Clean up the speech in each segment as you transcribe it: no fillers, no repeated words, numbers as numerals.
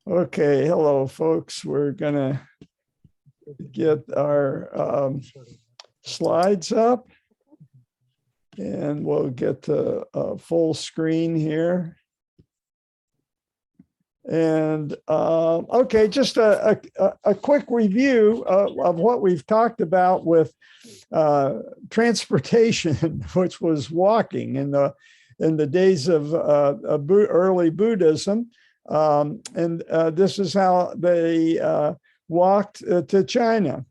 Okay, hello, folks. We're gonna get our slides up, and we'll get to full screen here. And okay, just a quick review of what we've talked about with transportation, which was walking in the days of early Buddhism. And this is how they walked to China.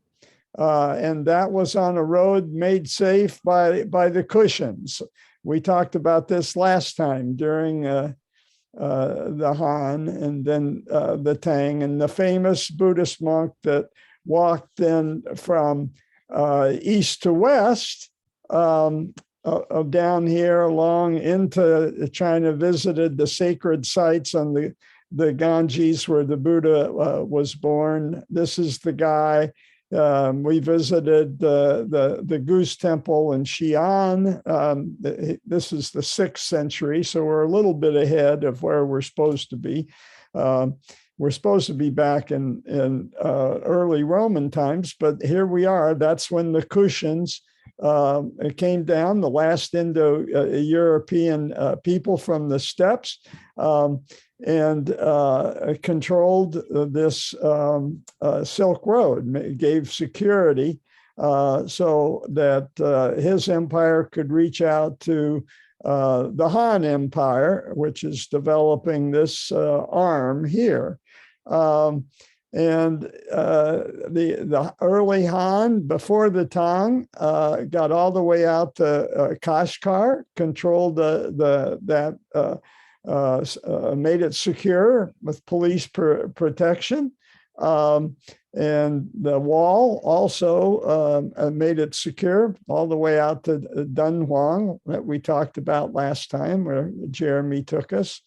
And that was on a road made safe by the cushions. We talked about this last time during the Han and then the Tang, and the famous Buddhist monk that walked then from east to west down here along into China, visited the sacred sites on the Ganges where the Buddha was born. This is the guy. We visited the Goose Temple in Xi'an. This is the 6th century, so we're a little bit ahead of where we're supposed to be. We're supposed to be back in early Roman times, but here we are. That's when the Kushans came down, the last Indo-european people from the steppes, and controlled this Silk Road. It gave security so that his empire could reach out to the Han Empire, which is developing this arm here. And the early Han, before the Tang, got all the way out to Kashgar, controlled that made it secure with police protection. And the wall also made it secure all the way out to Dunhuang that we talked about last time, where Jeremy took us.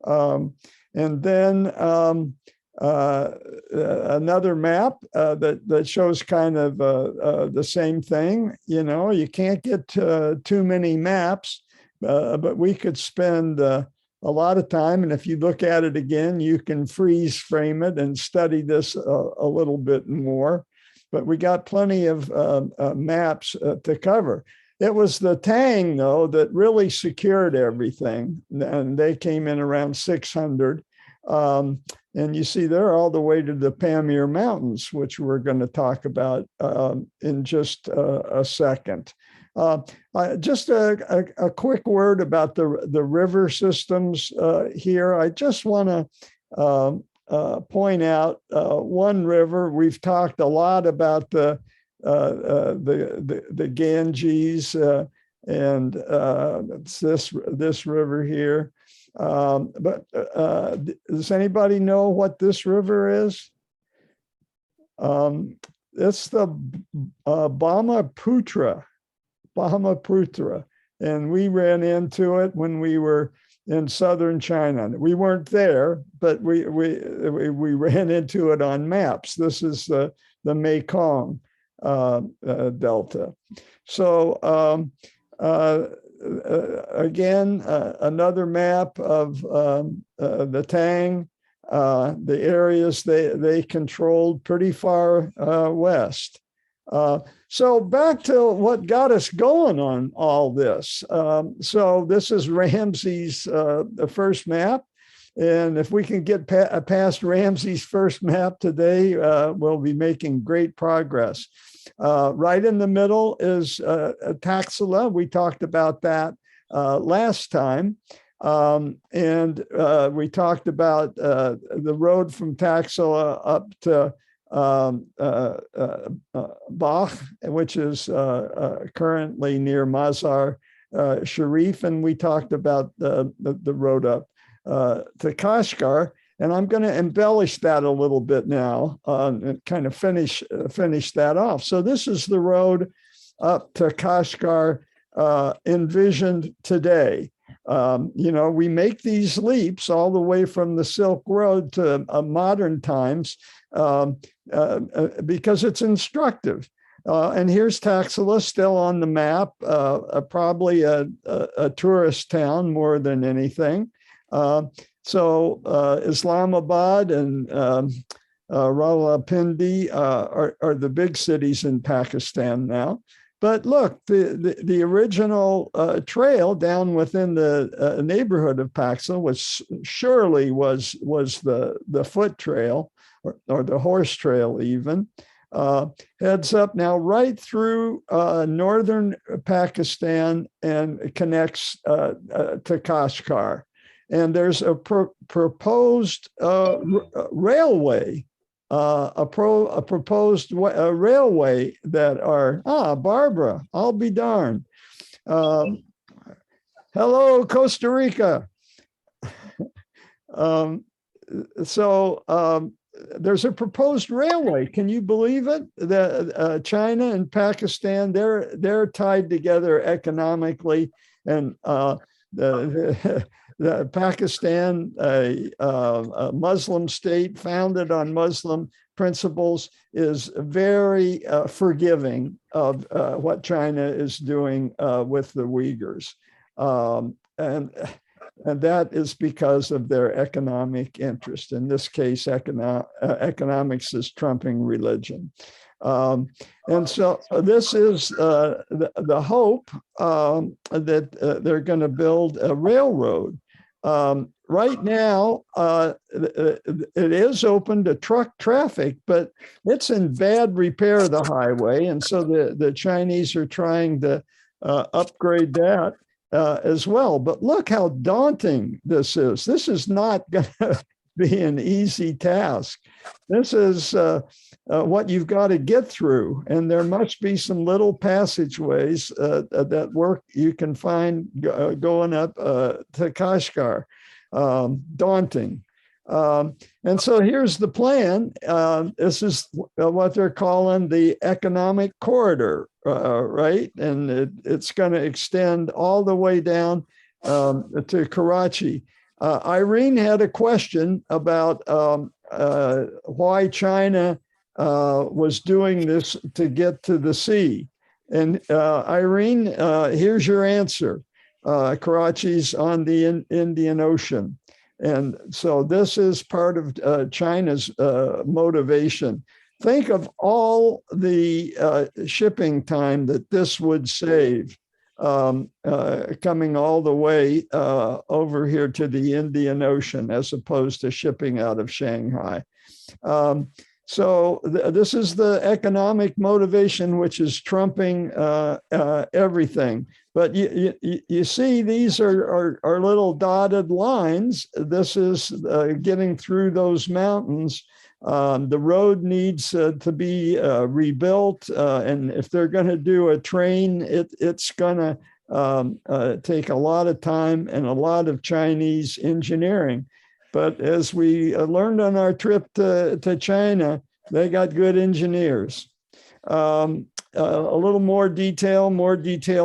And then another map that shows kind of the same thing. You know, you can't get too many maps, but we could spend a lot of time. And if you look at it again, you can freeze frame it and study this a little bit more. But we got plenty of maps to cover. It was the Tang, though, that really secured everything. And they came in around 600. And you see they're all the way to the Pamir Mountains, which we're going to talk about in just a second. Just a quick word about the river systems here. I just want to point out one river. We've talked a lot about the Ganges, and it's this river here. But does anybody know what this river is? It's the Brahmaputra, and we ran into it when we were in southern China. We weren't there, but we ran into it on maps. This is the Mekong Delta. So again, another map of the Tang, the areas they controlled pretty far west. So back to what got us going on all this. So this is Ramsey's the first map. And if we can get past Ramsey's first map today, we'll be making great progress. Right in the middle is Taxila. We talked about that last time. And we talked about the road from Taxila up to Bach, which is currently near Mazar Sharif. And we talked about the road up to Kashgar. And I'm going to embellish that a little bit now and kind of finish that off. So this is the road up to Kashgar envisioned today. You know, we make these leaps all the way from the Silk Road to modern times because it's instructive. And here's Taxila still on the map, probably a tourist town more than anything. So Islamabad and Rawalpindi are the big cities in Pakistan now. But look, the original trail down within the neighborhood of Pakistan was surely was the foot trail or the horse trail even. Heads up now right through northern Pakistan and connects to Kashgar. And there's a proposed railway, a proposed railway that are, Barbara, I'll be darned. Hello, Costa Rica. There's a proposed railway. Can you believe it? That China and Pakistan, they're tied together economically, and the Pakistan, a Muslim state founded on Muslim principles, is very forgiving of what China is doing with the Uyghurs. And that is because of their economic interest. In this case, economics is trumping religion. And so this is the hope that they're going to build a railroad. Right now, it is open to truck traffic, but it's in bad repair, the highway. And so the Chinese are trying to upgrade that as well. But look how daunting this is. This is not going to be an easy task. This is what you've got to get through. And there must be some little passageways that work you can find going up to Kashgar. Daunting. And so here's the plan. This is what they're calling the economic corridor, right? And it's going to extend all the way down to Karachi. Irene had a question about why China was doing this to get to the sea. And Irene, here's your answer. Karachi's on the Indian Ocean. And so this is part of China's motivation. Think of all the shipping time that this would save coming all the way over here to the Indian Ocean as opposed to shipping out of Shanghai. So this is the economic motivation, which is trumping everything. But you see, these are little dotted lines. This is getting through those mountains. The road needs to be rebuilt. And if they're going to do a train, it's going to take a lot of time and a lot of Chinese engineering. But as we learned on our trip to China, they got good engineers. A little more detail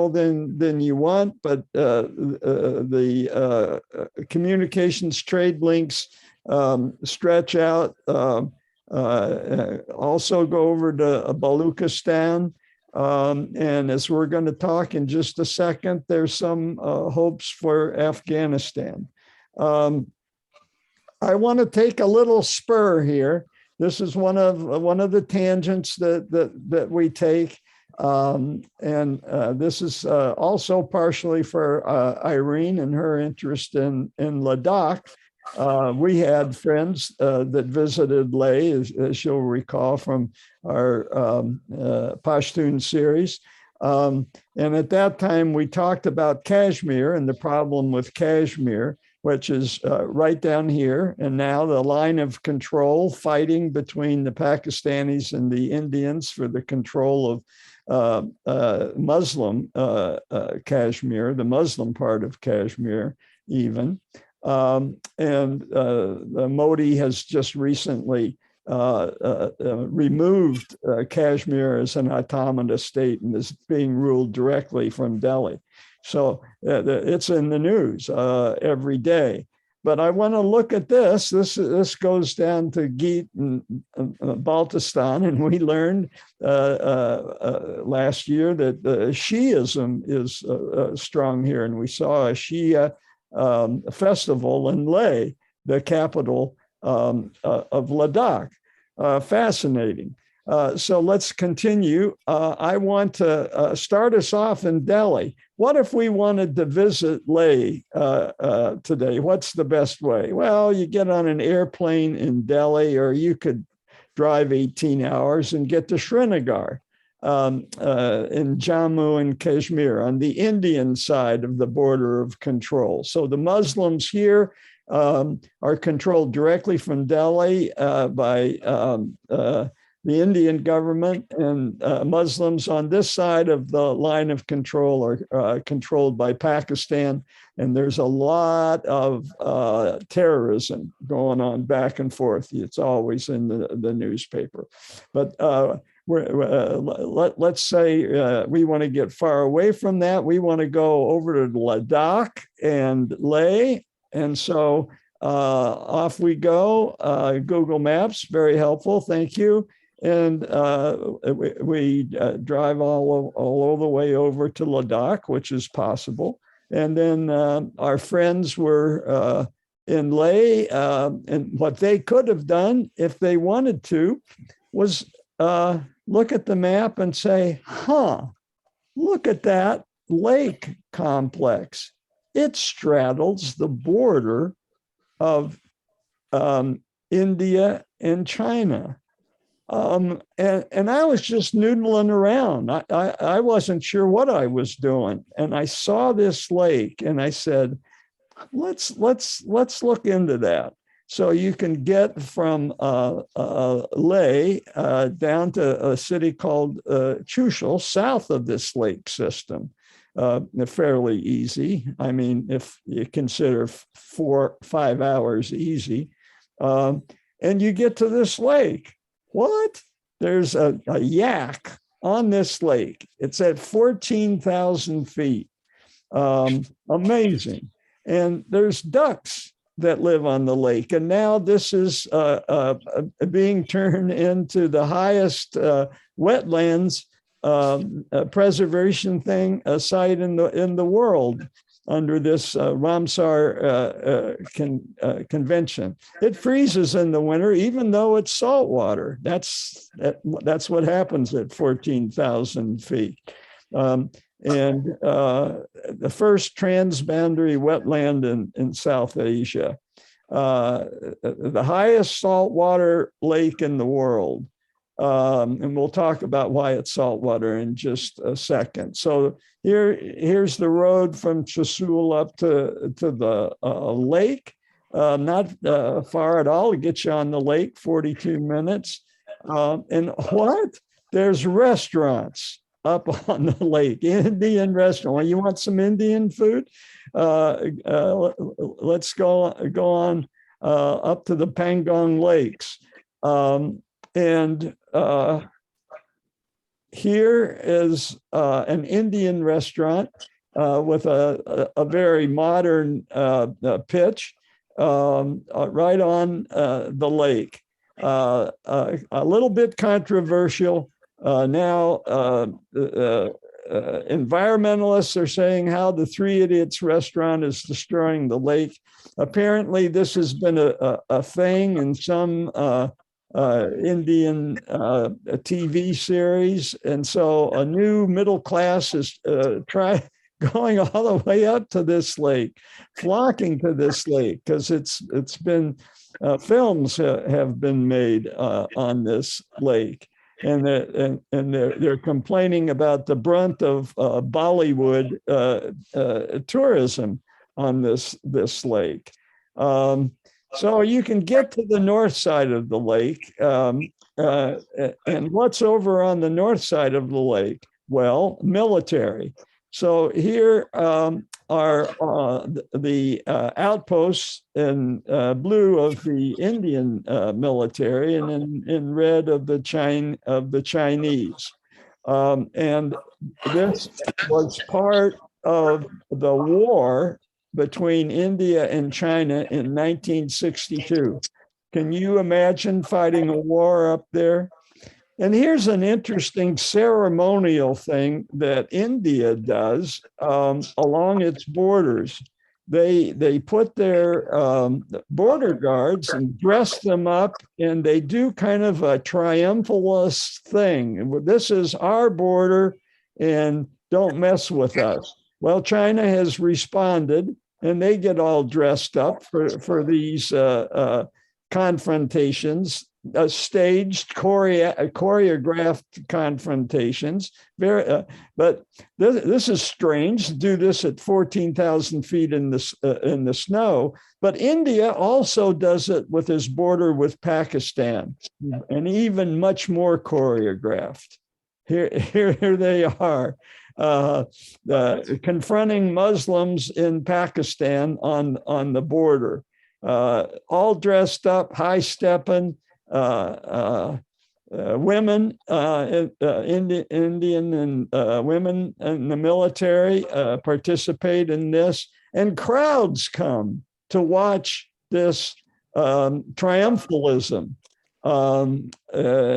than you want, but the communications trade links stretch out. Also go over to Baluchistan. And as we're going to talk in just a second, there's some hopes for Afghanistan. I want to take a little spur here. This is one of the tangents that we take, and this is also partially for Irene and her interest in Ladakh. We had friends that visited Leh, as you'll recall from our Pashtun series. And at that time, we talked about Kashmir and the problem with Kashmir, which is right down here. And now the line of control, fighting between the Pakistanis and the Indians for the control of Muslim Kashmir, the Muslim part of Kashmir even. And Modi has just recently removed Kashmir as an autonomous state and is being ruled directly from Delhi. So it's in the news every day. But I want to look at this. This goes down to Geet and Baltistan, and we learned last year that Shiism is strong here, and we saw a Shia festival in Leh. the capital of Ladakh. Fascinating. So let's continue. I want to start us off in Delhi. What if we wanted to visit Leh today? What's the best way? Well, you get on an airplane in Delhi, or you could drive 18 hours and get to Srinagar in Jammu and Kashmir on the Indian side of the border of control. So the Muslims here are controlled directly from Delhi by the Indian government, and Muslims on this side of the line of control are controlled by Pakistan. And there's a lot of terrorism going on back and forth. It's always in the newspaper. But let's say we want to get far away from that. We want to go over to Ladakh and Leh. And so off we go. Google Maps, very helpful. Thank you. And we drive all the way over to Ladakh, which is possible. And then our friends were in Leh, and what they could have done if they wanted to was look at the map and say, look at that lake complex. It straddles the border of India and China. And I was just noodling around. I wasn't sure what I was doing. And I saw this lake and I said, let's look into that. So you can get from Leh down to a city called Chushul, south of this lake system. Fairly easy. I mean, if you consider 4-5 hours easy, and you get to this lake. What? There's a yak on this lake. It's at 14,000 feet. Amazing. And there's ducks that live on the lake. And now this is being turned into the highest wetlands preservation site in the world under this Ramsar convention. It freezes in the winter, even though it's salt water. That's what happens at 14,000 feet. And the first transboundary wetland in South Asia, the highest saltwater lake in the world. And we'll talk about why it's saltwater in just a second. So here's the road from Chushul up to the lake. Not far at all. It gets you on the lake, 42 minutes. And what? There's restaurants up on the lake, Indian restaurant. Well, you want some Indian food? Let's go on up to the Pangong Lakes. And here is an Indian restaurant with a very modern pitch right on the lake. A little bit controversial. Now, environmentalists are saying how the Three Idiots restaurant is destroying the lake. Apparently, this has been a thing in some Indian TV series. And so a new middle class is going all the way up to this lake, flocking to this lake, because it's been, films have been made on this lake. And they're complaining about the brunt of Bollywood tourism on this lake. So you can get to the north side of the lake. And what's over on the north side of the lake? Well, military. So here are the outposts in blue of the Indian military, and in red of the Chinese. And this was part of the war between India and China in 1962. Can you imagine fighting a war up there? And here's an interesting ceremonial thing that India does along its borders. they put their border guards and dress them up, and they do kind of a triumphalist thing. This is our border, and don't mess with us. Well, China has responded, and they get all dressed up for these confrontations, staged, choreographed confrontations. But this is strange to do this at 14,000 feet in the snow. But India also does it with his border with Pakistan, and even much more choreographed. Here they are. Confronting Muslims in Pakistan on the border, all dressed up, high-stepping, women, Indian and women in the military participate in this, and crowds come to watch this triumphalism. This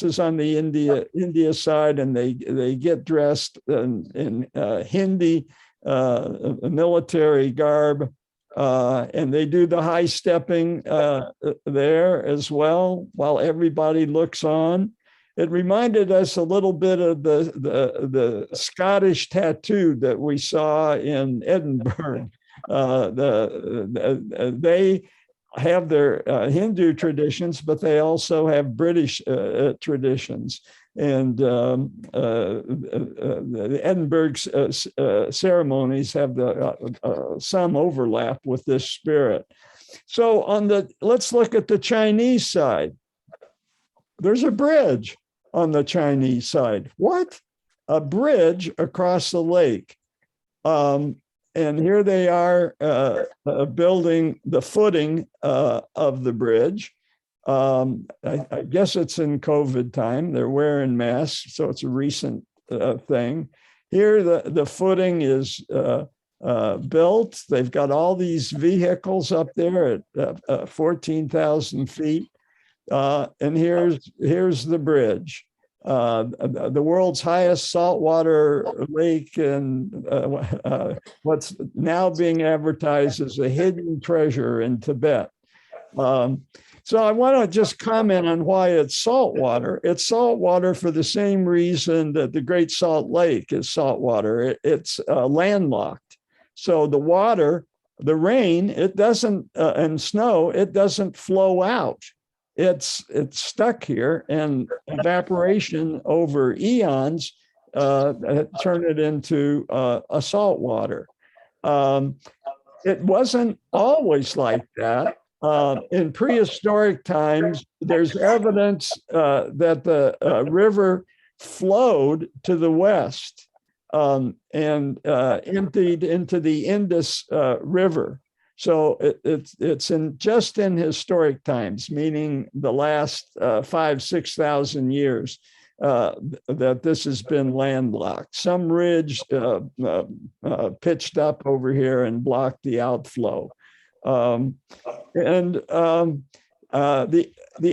is on the India side, and they get dressed in Hindi military garb, and they do the high stepping there as well, while everybody looks on. It reminded us a little bit of the Scottish tattoo that we saw in Edinburgh. They have their Hindu traditions, but they also have British traditions. And the Edinburgh ceremonies have some overlap with this spirit. So let's look at the Chinese side. There's a bridge on the Chinese side. What? A bridge across the lake. And here they are building the footing of the bridge. I guess it's in COVID time. They're wearing masks, so it's a recent thing. Here, the footing is built. They've got all these vehicles up there at 14,000 feet. And here's the bridge. The world's highest saltwater lake, and what's now being advertised as a hidden treasure in Tibet. So I want to just comment on why it's saltwater. It's saltwater for the same reason that the Great Salt Lake is saltwater. It's landlocked. So the water, the rain, it doesn't, and snow, it doesn't flow out. It's stuck here, and evaporation over eons turn it into a salt water. It wasn't always like that. In prehistoric times, there's evidence that the river flowed to the west and emptied into the Indus River. So it's just in historic times, meaning the last 5,000-6,000 years, that this has been landlocked. Some ridge pitched up over here and blocked the outflow. The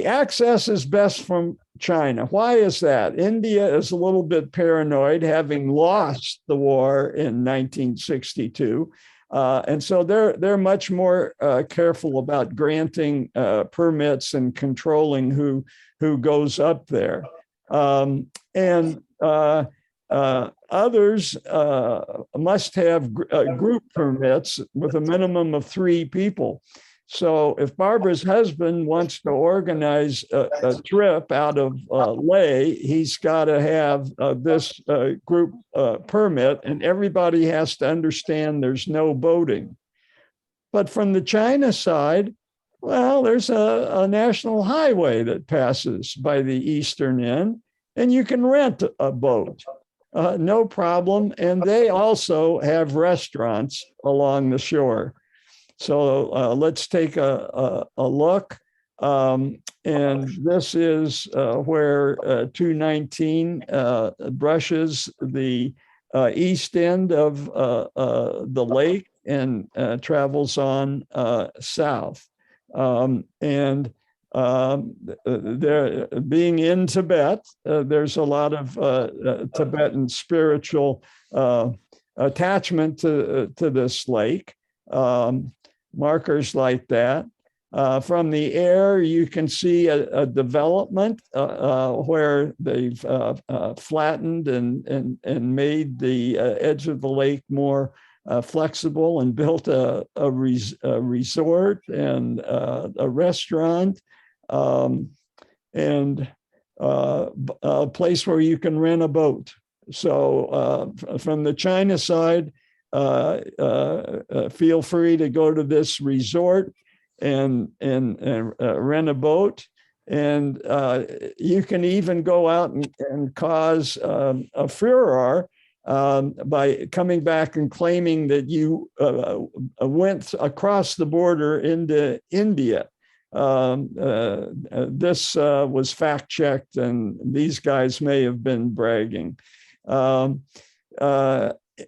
access is best from China. Why is that? India is a little bit paranoid, having lost the war in 1962. And so they're much more careful about granting permits and controlling who goes up there. Others must have group permits with a minimum of 3 people. So if Barbara's husband wants to organize a trip out of Leh, he's got to have this group permit, and everybody has to understand there's no boating. But from the China side, well, there's a national highway that passes by the eastern end, and you can rent a boat. No problem. And they also have restaurants along the shore. So let's take a look. And this is where 219 brushes the east end of the lake and travels on south. There, being in Tibet, there's a lot of Tibetan spiritual attachment to this lake. Markers like that. From the air, you can see a development where they've flattened and made the edge of the lake more flexible and built a resort and a restaurant and a place where you can rent a boat. So from the China side, feel free to go to this resort and rent a boat. And you can even go out and cause a furor by coming back and claiming that you went across the border into India. This was fact-checked, and these guys may have been bragging.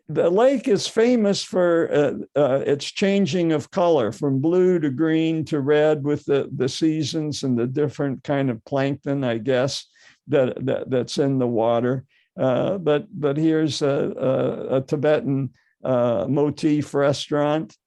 The lake is famous for its changing of color from blue to green to red with the seasons and the different kind of plankton, I guess, that's in the water. But here's a Tibetan motif restaurant.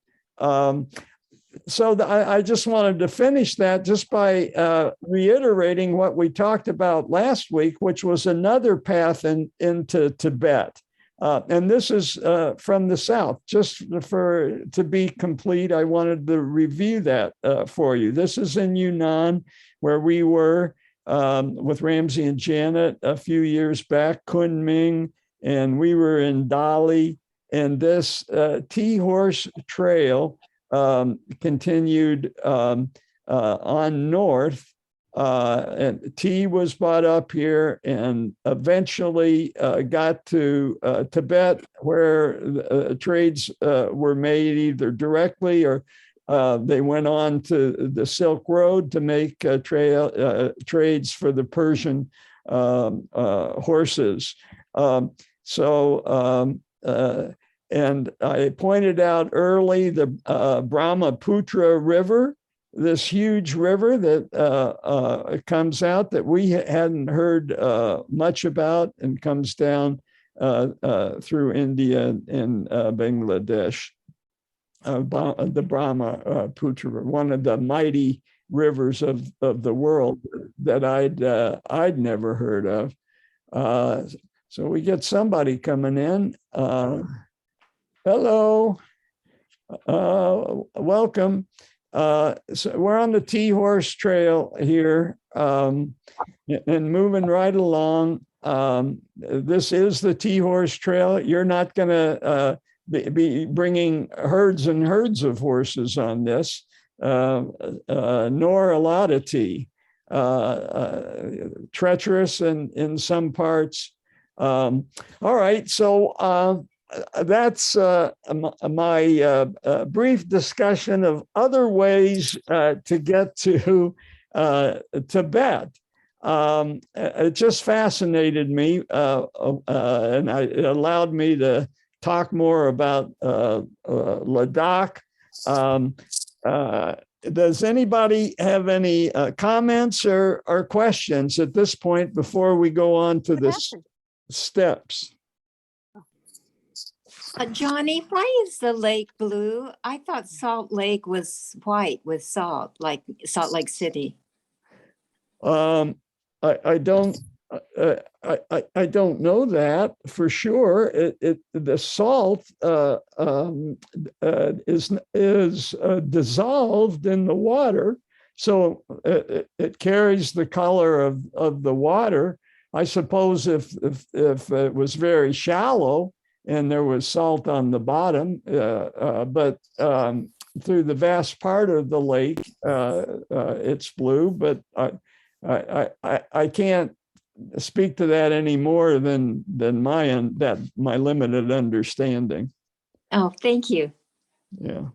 So I just wanted to finish that just by reiterating what we talked about last week, which was another path into Tibet. And this is from the south. Just to be complete, I wanted to review that for you. This is in Yunnan, where we were with Ramsey and Janet a few years back, Kunming, and we were in Dali. And this tea horse trail continued on north. And tea was brought up here and eventually got to Tibet, where trades were made either directly or they went on to the Silk Road to make trades for the Persian horses. And I pointed out early the Brahmaputra River, this huge river that comes out that we hadn't heard much about and comes down through India and Bangladesh. The Brahmaputra River, one of the mighty rivers of the world that I'd never heard of. So we get somebody coming in. Hello, welcome. So we're on the Tea Horse Trail here and moving right along. This is the Tea Horse Trail. You're not going to be bringing herds and herds of horses on this, nor a lot of tea. Treacherous in some parts. All right, so that's my brief discussion of other ways to get to Tibet. It just fascinated me, and it allowed me to talk more about Ladakh. Does anybody have any comments or questions at this point before we go on to the steps? Johnny, why is the lake blue? I thought Salt Lake was white with salt, like Salt Lake City. I don't know that for sure. The salt is dissolved in the water, so it carries the color of the water. I suppose if it was very shallow and there was salt on the bottom, but through the vast part of the lake, it's blue. But I can't speak to that any more than my limited understanding. Oh, thank you. Yeah.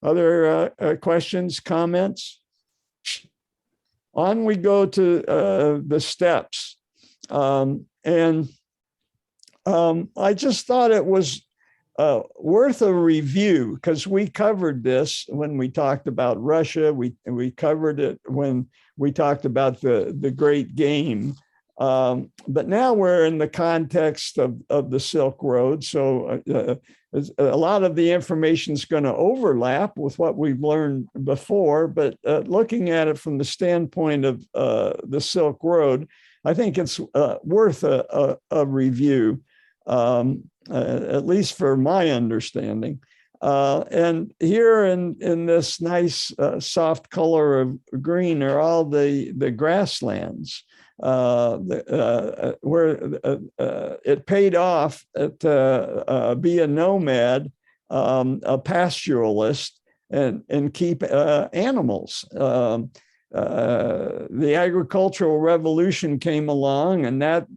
Other questions, comments? On we go to the steps. And I just thought it was worth a review because we covered this when we talked about Russia. We covered it when we talked about the Great Game. But now we're in the context of the Silk Road. So a lot of the information is going to overlap with what we've learned before, but looking at it from the standpoint of the Silk Road, I think it's worth a review, at least for my understanding. And here in this nice soft color of green are all the grasslands where it paid off to be a nomad, a pastoralist, and keep animals. The agricultural revolution came along, and that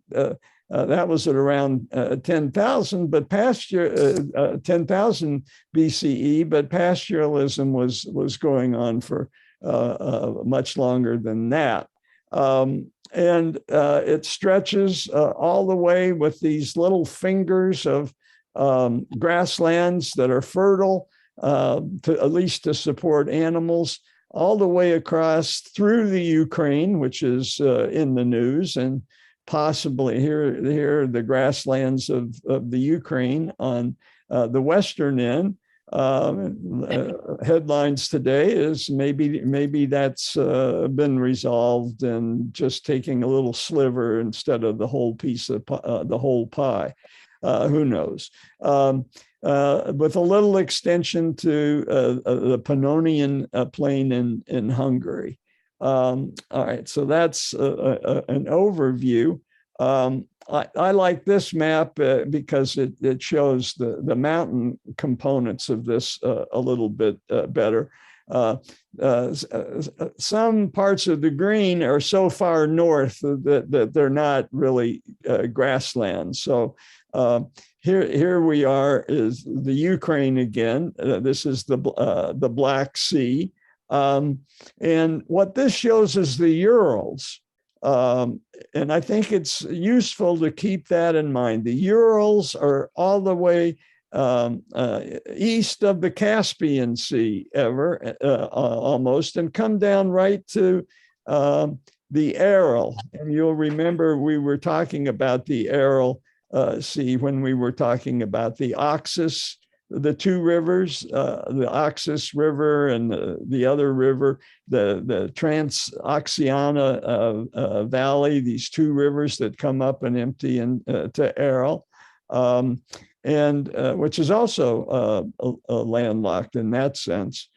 was at around 10,000, but 10,000 BCE. But pastoralism was going on for much longer than that, and it stretches all the way with these little fingers of grasslands that are fertile, to at least to support animals, all the way across through the Ukraine, which is in the news, and possibly here the grasslands of the Ukraine on the western end. Headlines today is maybe that's been resolved and just taking a little sliver instead of the whole piece of the whole pie. Who knows? With a little extension to the Pannonian Plain in Hungary. All right, so that's an overview. I like this map because it shows the mountain components of this a little bit better. Some parts of the green are so far north that they're not really grasslands. So here we are is the Ukraine again. This is the Black Sea. And what this shows is the Urals. And I think it's useful to keep that in mind. The Urals are all the way east of the Caspian Sea almost, and come down right to the Aral. And you'll remember we were talking about the Aral Sea when we were talking about the Oxus, the two rivers, the Oxus River and the other river, the Transoxiana Valley, these two rivers that come up and empty into Aral, and which is also landlocked in that sense.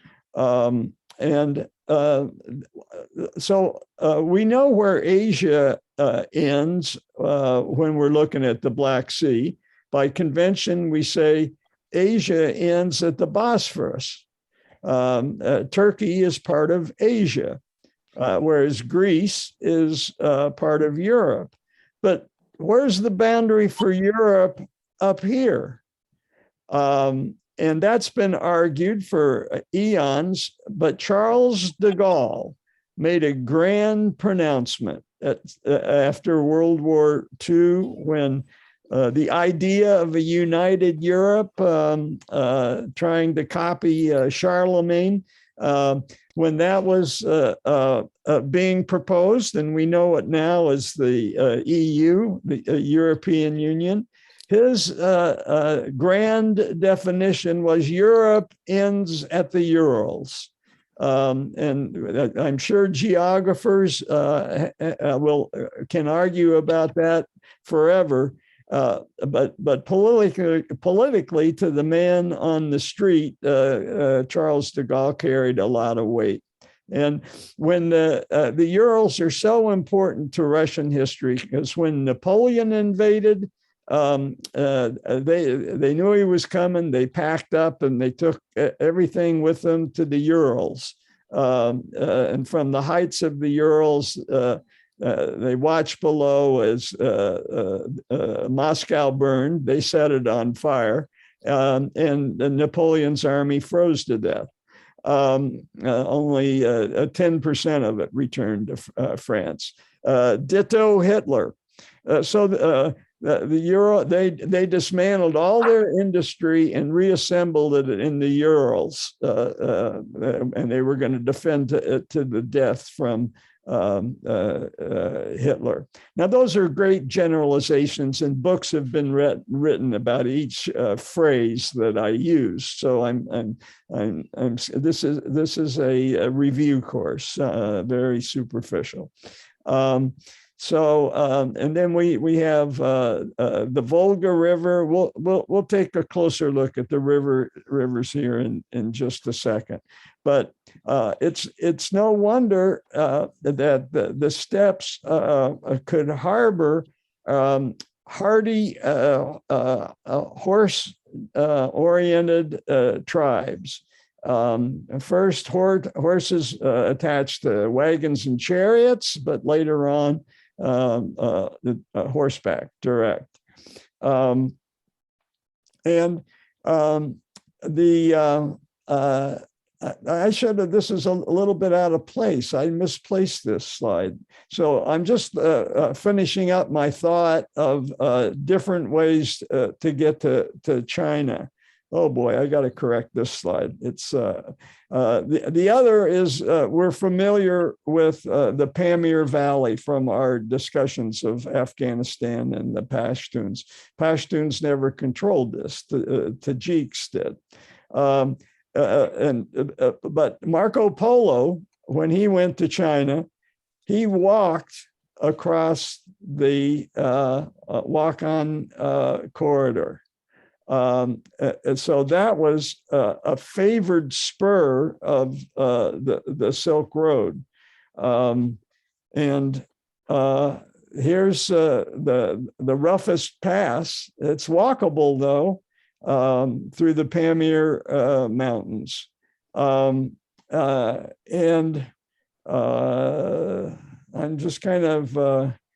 So we know where Asia ends when we're looking at the Black Sea. By convention, we say Asia ends at the Bosphorus. Turkey is part of Asia, whereas Greece is part of Europe. But where's the boundary for Europe up here? And that's been argued for eons, but Charles de Gaulle made a grand pronouncement after World War II when the idea of a united Europe, trying to copy Charlemagne, when that was being proposed, and we know it now as the EU, the European Union, his grand definition was Europe ends at the Urals. And I'm sure geographers can argue about that forever. But politically, to the man on the street, Charles de Gaulle carried a lot of weight. And when the Urals are so important to Russian history, because when Napoleon invaded, they knew he was coming. They packed up and they took everything with them to the Urals. And from the heights of the Urals, they watched below as Moscow burned. They set it on fire, and Napoleon's army froze to death. Only 10% of it returned to France. Ditto Hitler. So they dismantled all their industry and reassembled it in the Urals, and they were going to defend it to the death from Hitler. Now, those are great generalizations, and books have been written about each phrase that I use. So this is a review course, very superficial. And then we have the Volga River. We'll take a closer look at the rivers here in just a second. But it's no wonder that the steppes could harbor hardy horse-oriented tribes. First, horses attached to wagons and chariots, but later on, horseback direct. I should have, this is a little bit out of place. I misplaced this slide. So I'm just finishing up my thought of different ways to get to China. Oh boy, I got to correct this slide. It's the other is we're familiar with the Pamir Valley from our discussions of Afghanistan and the Pashtuns. Pashtuns never controlled this. Tajiks did. But Marco Polo, when he went to China, he walked across the walk-on corridor. So that was a favored spur of the Silk Road. Here's the roughest pass. It's walkable, though, through the Pamir Mountains. I'm just kind of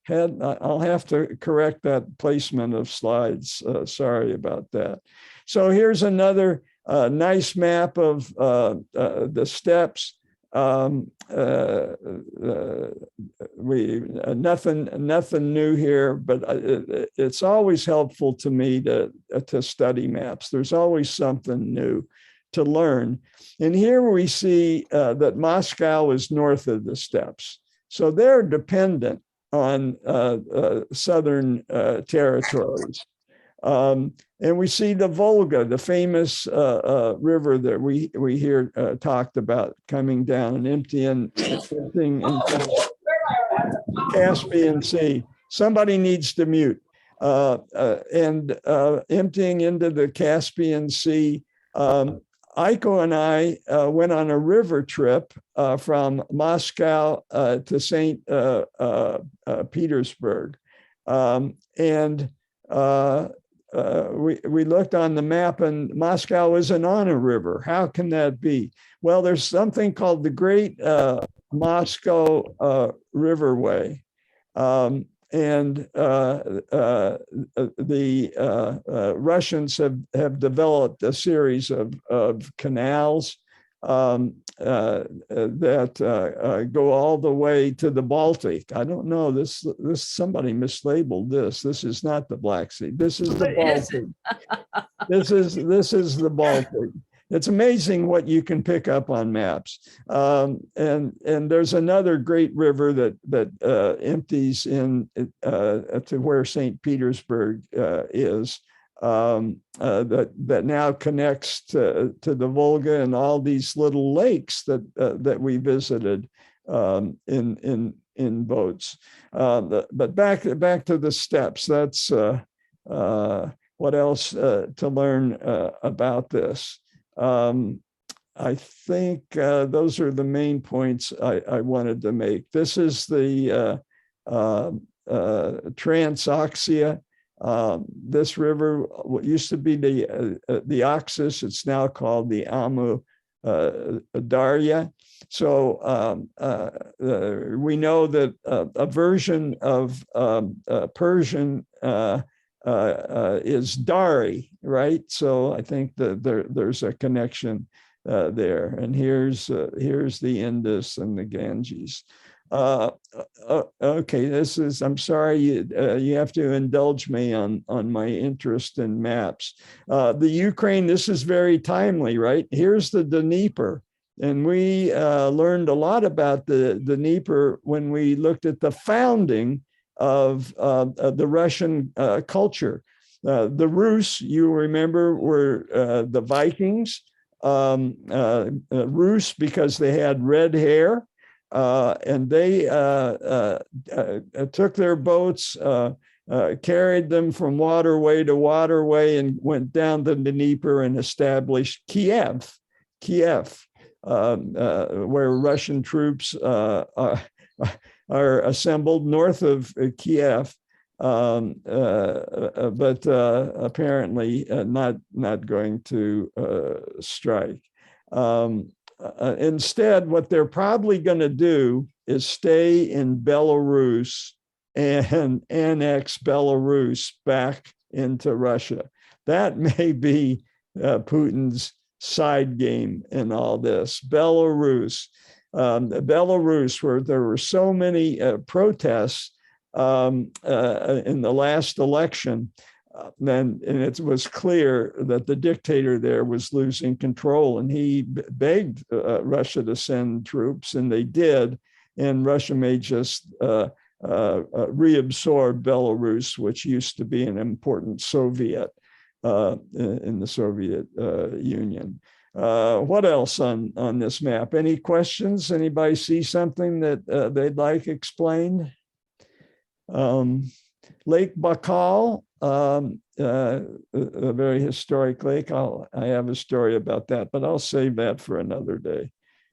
I'll have to correct that placement of slides. Sorry about that. So here's another nice map of the steppes. Nothing new here, but it's always helpful to me to study maps. There's always something new to learn. And here we see that Moscow is north of the steppes. So they're dependent on southern territories. And we see the Volga, the famous river that we hear talked about coming down and emptying into Caspian Sea. Somebody needs to mute. And emptying into the Caspian Sea. Aiko and I went on a river trip from Moscow to St. Petersburg. We looked on the map, and Moscow isn't on a river. How can that be? Well, there's something called the Great Moscow Riverway. The Russians have developed a series of canals that go all the way to the Baltic. I don't know, this somebody mislabeled this. This is not the Black Sea. This is the Baltic. This is the Baltic. It's amazing what you can pick up on maps. And there's another great river that empties in to where St. Petersburg is. That now connects to the Volga and all these little lakes that we visited in boats. But back to the steppes. That's what else to learn about this. I think those are the main points I wanted to make. This is the Transoxia. This river used to be the Oxus. It's now called the Amu Darya. So we know that a version of Persian is Dari, right? So I think that there's a connection there. And here's the Indus and the Ganges. Okay, I'm sorry, you have to indulge me on my interest in maps. The Ukraine, this is very timely, right? Here's the Dnieper. And we learned a lot about the Dnieper when we looked at the founding of the Russian culture. The Rus, you remember, were the Vikings. Rus because they had red hair, and they took their boats, carried them from waterway to waterway, and went down the Dnieper and established Kiev, where Russian troops are assembled north of Kiev, but apparently not going to strike. Instead, what they're probably going to do is stay in Belarus and annex Belarus back into Russia. That may be Putin's side game in all this. Belarus, where there were so many protests in the last election, and it was clear that the dictator there was losing control, and he begged Russia to send troops, and they did, and Russia may just reabsorb Belarus, which used to be an important Soviet in the Soviet Union. What else on this map? Any questions? Anybody see something that they'd like explained? Lake Baikal, a very historic lake. I have a story about that, but I'll save that for another day.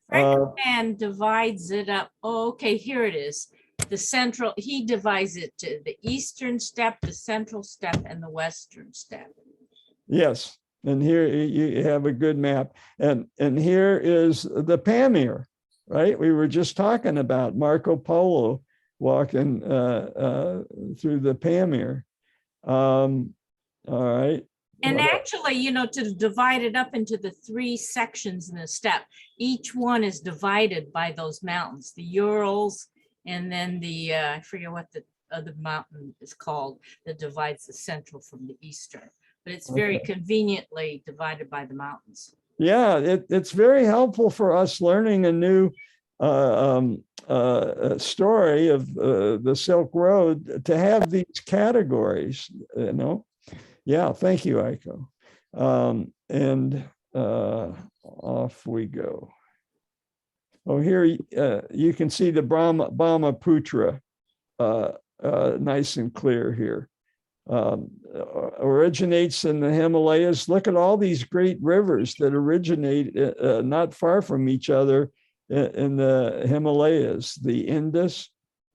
Frank divides it up. Oh, okay, here it is. The central, he divides it to the eastern steppe, the central steppe, and the western steppe. Yes, and here you have a good map. And here is the Pamir, right? We were just talking about Marco Polo walking through the Pamir. All right. And actually, you know, to divide it up into the three sections in the steppe, each one is divided by those mountains, the Urals, and then the, I forget what the other mountain is called that divides the central from the eastern. But it's very conveniently divided by the mountains. Yeah, it's very helpful for us learning a new story of the Silk Road to have these categories, you know. Yeah, thank you, Aiko. And off we go. Oh, here you can see the Brahmaputra, nice and clear here. Originates in the Himalayas. Look at all these great rivers that originate not far from each other in the Himalayas, the Indus,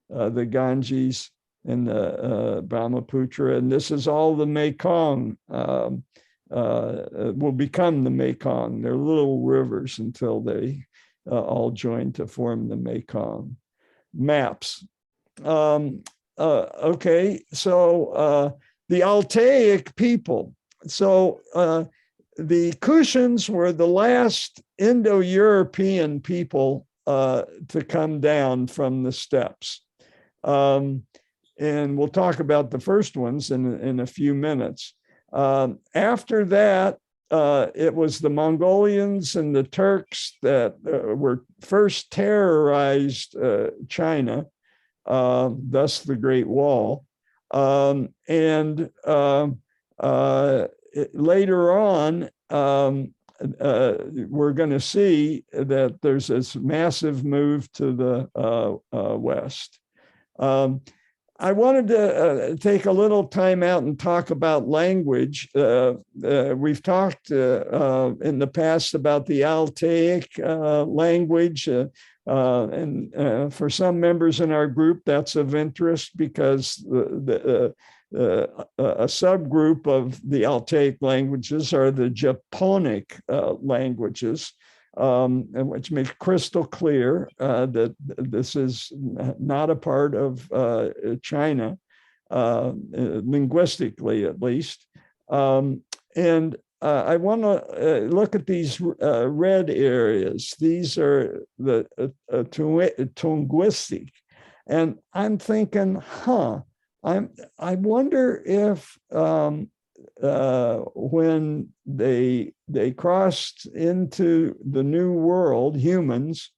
the Ganges, and the Brahmaputra. And this is all the Mekong, will become the Mekong. They're little rivers until they all join to form the Mekong. Maps. Okay, so the Altaic people. So the Kushans were the last Indo-European people to come down from the steppes. And we'll talk about the first ones in a few minutes. After that, it was the Mongolians and the Turks that were first terrorized China. Thus the Great Wall. Later on, we're going to see that there's this massive move to the west. I wanted to take a little time out and talk about language. We've talked in the past about the Altaic language. And for some members in our group, that's of interest because a subgroup of the Altaic languages are the Japonic languages, which makes crystal clear that this is not a part of China, linguistically at least. I want to look at these red areas. These are the Tunguistic, and I'm thinking, I wonder if when they crossed into the New World, humans,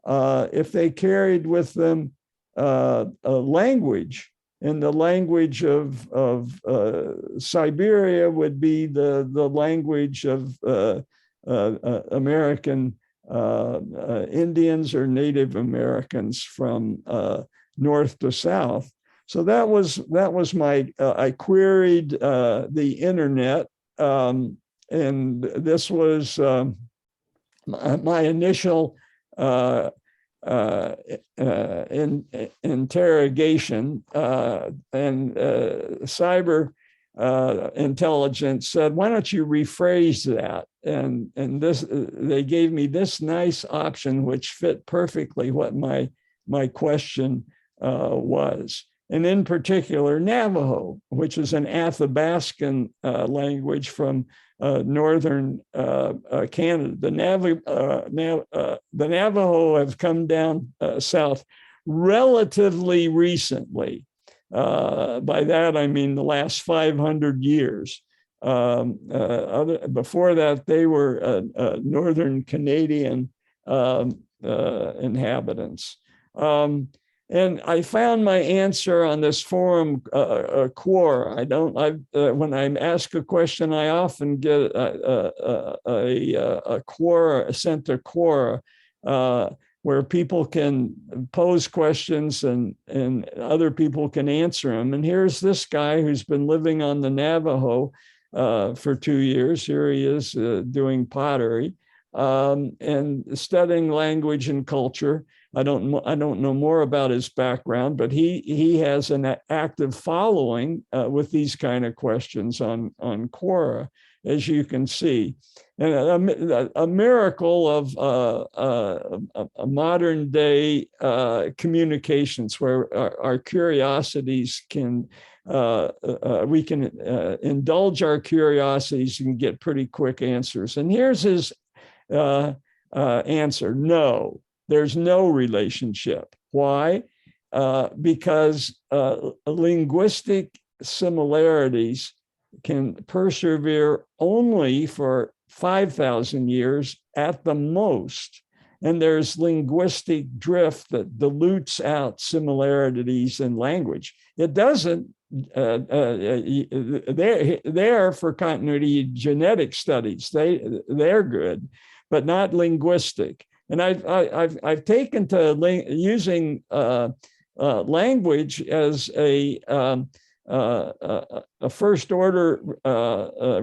if they carried with them a language, and the language of Siberia would be the language of American Indians or Native Americans from north to south. So that was my, I queried the internet, and this was my initial interrogation, and cyber intelligence said, why don't you rephrase that? And this, they gave me this nice option, which fit perfectly what my question was. And in particular, Navajo, which is an Athabascan language from northern Canada. The Navajo have come down south relatively recently. By that, I mean the last 500 years. Before that, they were northern Canadian inhabitants. And I found my answer on this forum, Quora. When I ask a question, I often get a Quora, sent to Quora, where people can pose questions and other people can answer them. And here's this guy who's been living on the Navajo for 2 years. Here he is doing pottery and studying language and culture. I don't know more about his background, but he has an active following with these kind of questions on Quora, as you can see. And a miracle of a modern day communications, where our curiosities can, we can indulge our curiosities and get pretty quick answers. And here's his answer: no. There's no relationship. Why? Because linguistic similarities can persevere only for 5,000 years at the most. And there's linguistic drift that dilutes out similarities in language. It doesn't, they're for continuity genetic studies. They're good, but not linguistic. And I've taken to using language as a first order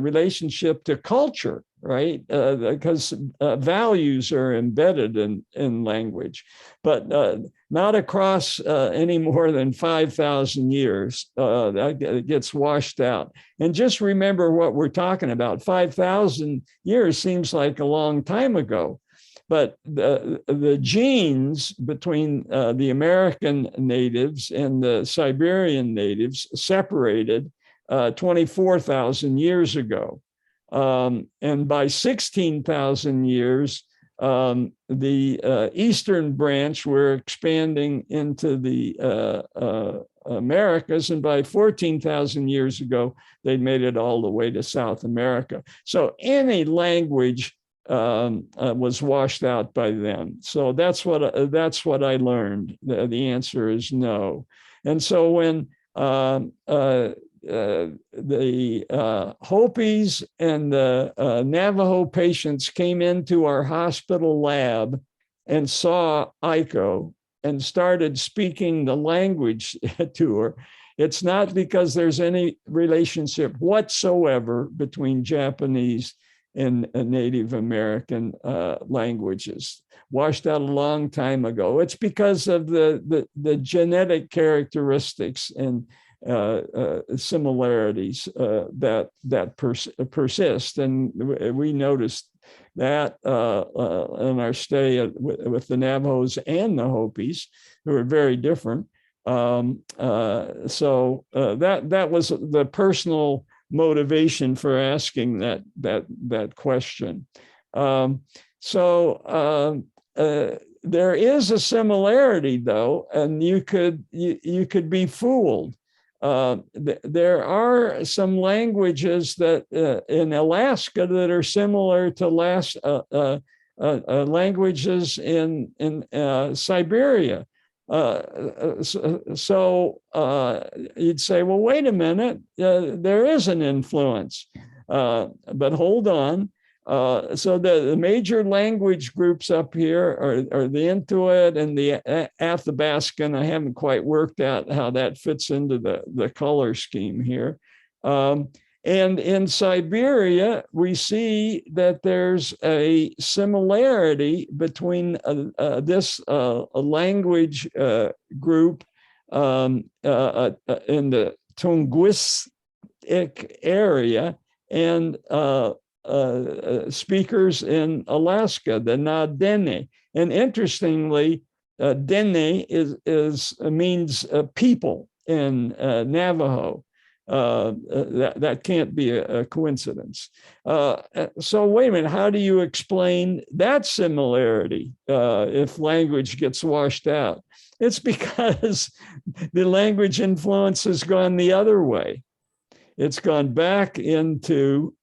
relationship to culture, right? Because values are embedded in language, but not across any more than 5,000 years. That gets washed out. And just remember what we're talking about. 5,000 years seems like a long time ago. But the genes between the American natives and the Siberian natives separated 24,000 years ago. And by 16,000 years, the eastern branch were expanding into the Americas. And by 14,000 years ago, they'd made it all the way to South America. So any language was washed out by them. So that's what I learned. The answer is no. And so when the Hopis and the Navajo patients came into our hospital lab and saw Aiko and started speaking the language to her, it's not because there's any relationship whatsoever between Japanese and Native American languages, washed out a long time ago. It's because of the genetic characteristics and similarities that persist. And we noticed that in our stay with the Navajos and the Hopis, who are very different. So that was the personal motivation for asking that question. There is a similarity, though, and you could be fooled. there are some languages that in Alaska that are similar to languages in Siberia. So you'd say, well, wait a minute, there is an influence, but hold on. So the major language groups up here are the Intuit and the Athabascan. I haven't quite worked out how that fits into the color scheme here. And in Siberia, we see that there's a similarity between this language group in the Tungusic area and speakers in Alaska, the Na-Dene. And interestingly, Dene means people in Navajo. That can't be a coincidence. So wait a minute, how do you explain that similarity if language gets washed out? It's because the language influence has gone the other way. It's gone back into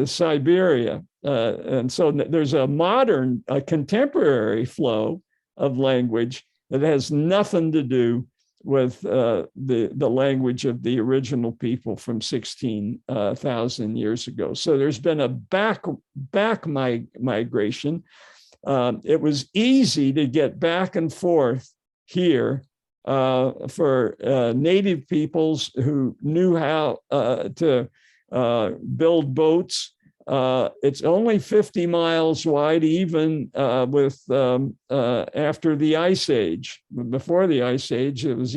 Siberia. And so there's a modern, contemporary flow of language that has nothing to do with the language of the original people from 16,000 years ago. So there's been a back migration. It was easy to get back and forth here for native peoples who knew how to build boats. It's only 50 miles wide, even with after the Ice Age. Before the Ice Age, it was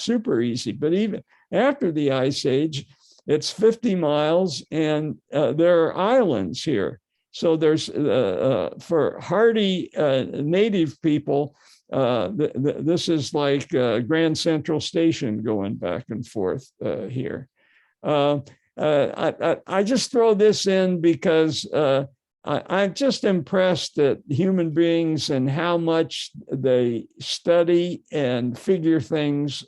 super easy. But even after the Ice Age, it's 50 miles, and there are islands here. So there's for hardy native people, this is like Grand Central Station going back and forth here. I just throw this in because I'm just impressed at human beings and how much they study and figure things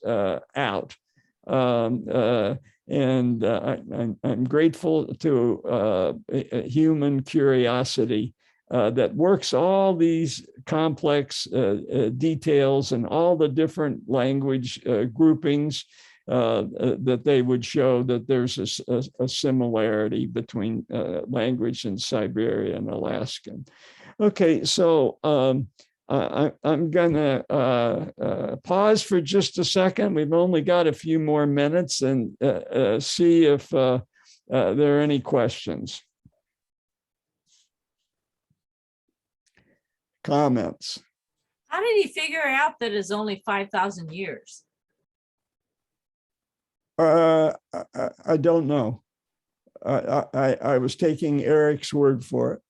out. And I'm grateful to human curiosity that works all these complex details and all the different language groupings that they would show that there's a similarity between language in Siberia and Alaskan. Okay, so I'm gonna pause for just a second. We've only got a few more minutes, and see if there are any questions. Comments? How did he figure out that it's only 5,000 years? I don't know. I was taking Eric's word for it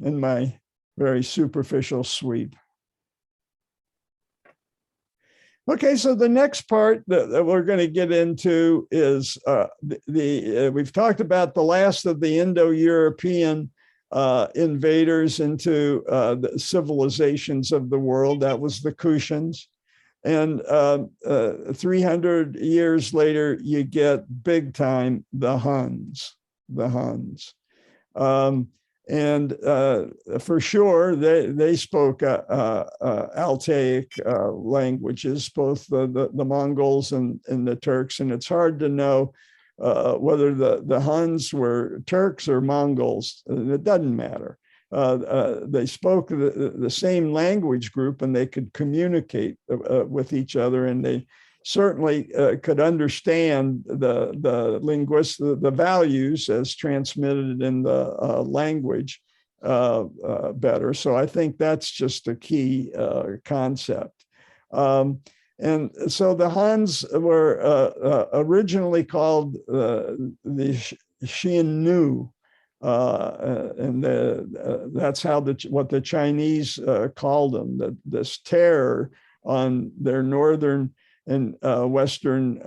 in my very superficial sweep. Okay, so the next part that we're going to get into is we've talked about the last of the Indo-European invaders into the civilizations of the world. That was the Kushans. And 300 years later, you get big time the Huns. And for sure, they spoke Altaic languages, both the Mongols and the Turks. And it's hard to know whether the Huns were Turks or Mongols. It doesn't matter. They spoke the same language group, and they could communicate with each other, and they certainly could understand the values as transmitted in the language better. So I think that's just a key concept. And so the Huns were originally called the Xiongnu. And that's how what the Chinese called them, this terror on their northern and western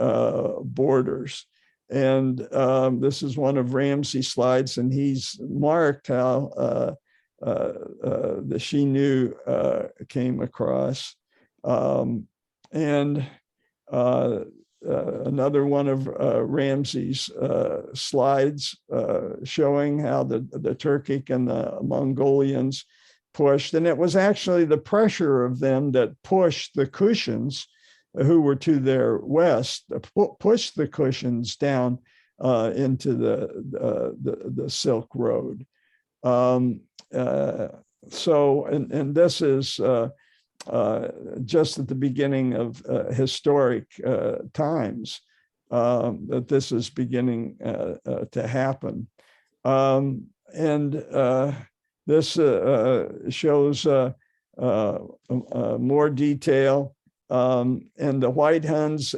borders. And this is one of Ramsey's slides, and he's marked how the Xiongnu came across. And Another one of Ramsey's slides showing how the Turkic and the Mongolians pushed. And it was actually the pressure of them that pushed the Kushans, who were to their west, pushed the Kushans down into the Silk Road. So, and this is just at the beginning of historic times that this is beginning to happen. This shows more detail. And the White Huns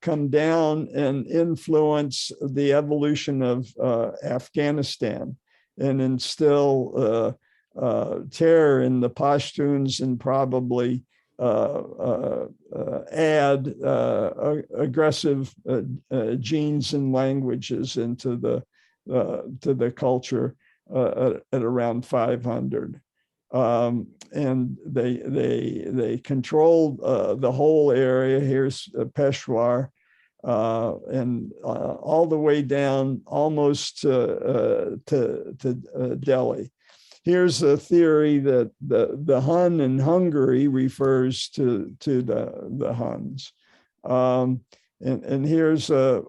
come down and influence the evolution of Afghanistan and instill terror in the Pashtuns and probably add aggressive genes and languages into the culture at around 500. And they controlled the whole area. Here's Peshawar, and all the way down almost to Delhi. Here's a theory that the Hun in Hungary refers to the Huns. And here's a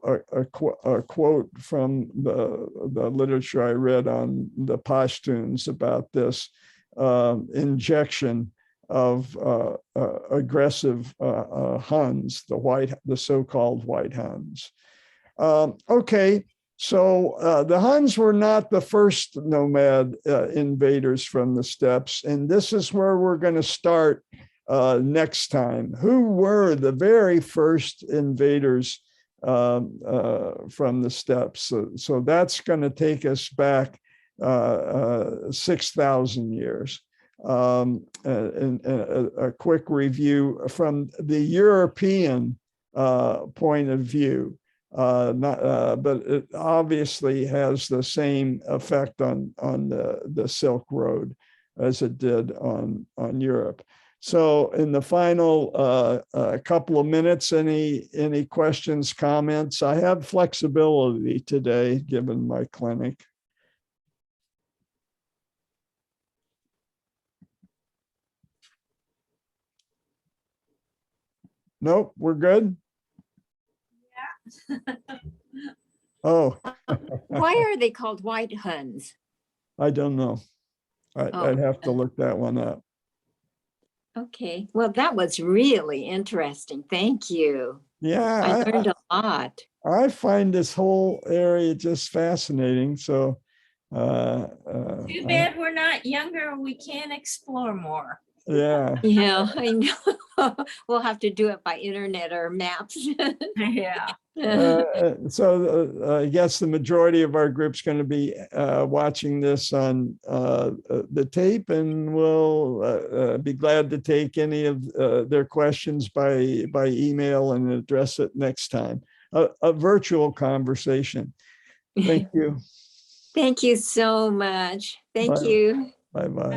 quote from the literature I read on the Pashtuns about this injection of aggressive Huns, the so-called White Huns. Okay, so the Huns were not the first nomad invaders from the steppes, and this is where we're going to start next time. Who were the very first invaders from the steppes? So that's going to take us back 6,000 years. And a quick review from the European point of view, but it obviously has the same effect on the Silk Road as it did on Europe. So in the final couple of minutes, any questions, comments? I have flexibility today, given my clinic. Nope, we're good. Yeah. Oh. Why are they called White Huns? I don't know. I'd have to look that one up. Okay, well, that was really interesting. Thank you. Yeah, I learned a lot. I find this whole area just fascinating. So Too bad we're not younger. We can't explore more. Yeah. Yeah, I know. We'll have to do it by internet or maps. Yeah. So I guess the majority of our group's going to be watching this on the tape, and we'll be glad to take any of their questions by email and address it next time. A virtual conversation. Thank you. Thank you so much. Thank you. Bye-bye.